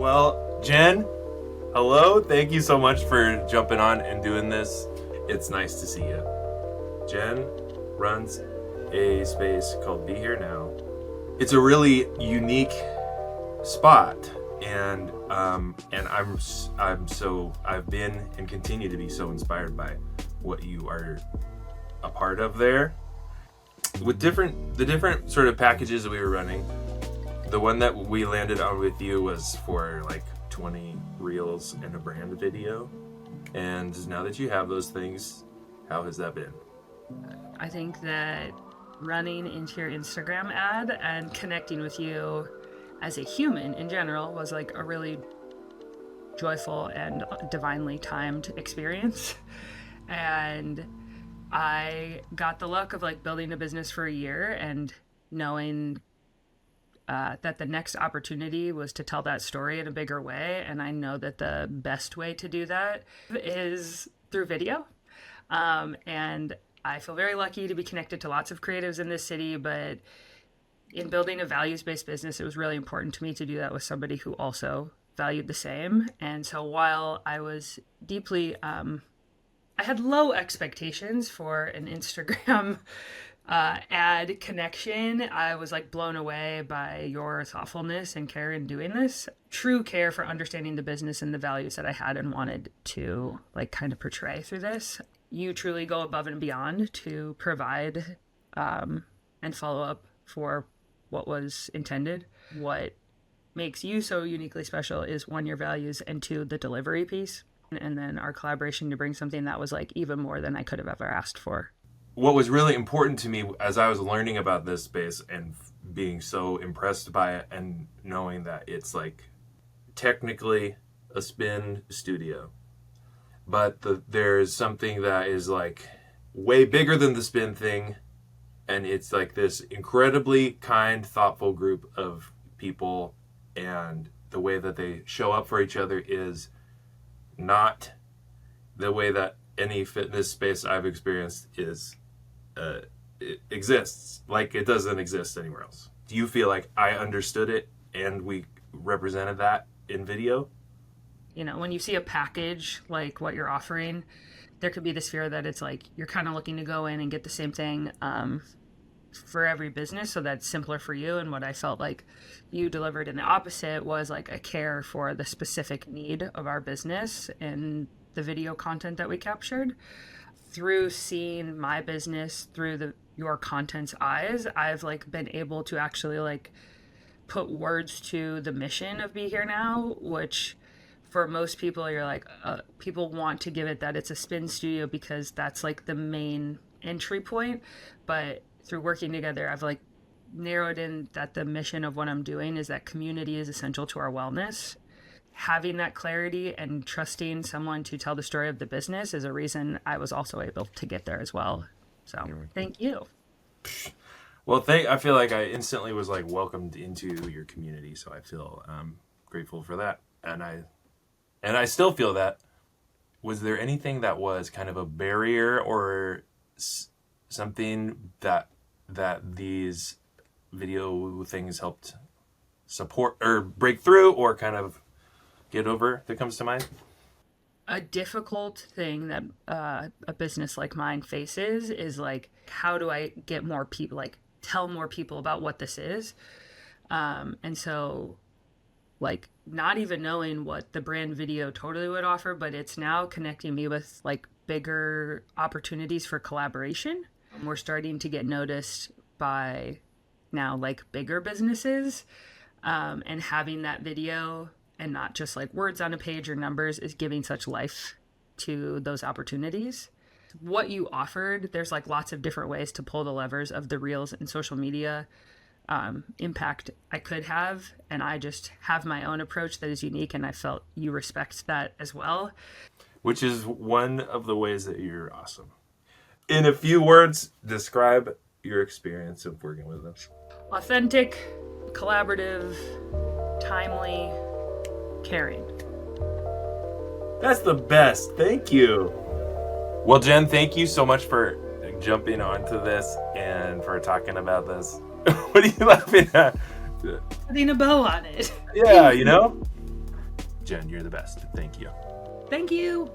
Well, Jen, hello. Thank you so much for jumping on and doing this. It's nice to see you. Jen runs a space called beherenow. It's a really unique spot, and I've been and continue to be so inspired by what you are a part of there. With the different sort of packages that we were running, the one that we landed on with you was for like 20 reels and a brand video. And now that you have those things, how has that been? I think that running into your Instagram ad and connecting with you as a human in general was like a really joyful and divinely timed experience. And I got the luck of like building a business for a year and knowing that the next opportunity was to tell that story in a bigger way. And I know that the best way to do that is through video. And I feel very lucky to be connected to lots of creatives in this city, but in building a values-based business, it was really important to me to do that with somebody who also valued the same. And so while I was deeply, I had low expectations for an Instagram ad connection, I was like blown away by your thoughtfulness and care in doing this. True care for understanding the business and the values that I had and wanted to like kind of portray through this. You truly go above and beyond to provide and follow up for what was intended. What makes you so uniquely special is one, your values, and two, the delivery piece. And then our collaboration to bring something that was like even more than I could have ever asked for. What was really important to me as I was learning about this space and being so impressed by it and knowing that it's like technically a spin studio, but there's something that is like way bigger than the spin thing, and it's like this incredibly kind, thoughtful group of people, and the way that they show up for each other is not the way that any fitness space I've experienced it exists. Like, it doesn't exist anywhere else. Do you feel like I understood it and we represented that in video? You know, when you see a package like what you're offering, there could be this fear that it's like you're kind of looking to go in and get the same thing for every business, so that's simpler for you. And what I felt like you delivered in the opposite was like a care for the specific need of our business and the video content that we captured. Through seeing my business through your content's eyes, I've like been able to actually like put words to the mission of Be Here Now, which for most people you're like people want to give it that it's a spin studio because that's like the main entry point. But through working together, I've like narrowed in that the mission of what I'm doing is that community is essential to our wellness. Having that clarity and trusting someone to tell the story of the business is a reason I was also able to get there as well. So thank you. Well, I feel like I instantly was like welcomed into your community, so I feel grateful for that, and I still feel that. Was there anything that was kind of a barrier or something that these video things helped support or break through or kind of get over that comes to mind? A difficult thing that a business like mine faces is like, how do I get more people, like tell more people about what this is? And so like not even knowing what the brand video totally would offer, but it's now connecting me with like bigger opportunities for collaboration. We're starting to get noticed by now like bigger businesses, and having that video and not just like words on a page or numbers is giving such life to those opportunities. What you offered, there's like lots of different ways to pull the levers of the reels and social media impact I could have, and I just have my own approach that is unique, and I felt you respect that as well. Which is one of the ways that you're awesome. In a few words, describe your experience of working with us. Authentic, collaborative, timely, caring. That's the best. Thank you. Well, Jen, thank you so much for jumping onto this and for talking about this. What are you laughing at? Putting a bow on it. Yeah, you know? Jen, you're the best. Thank you. Thank you.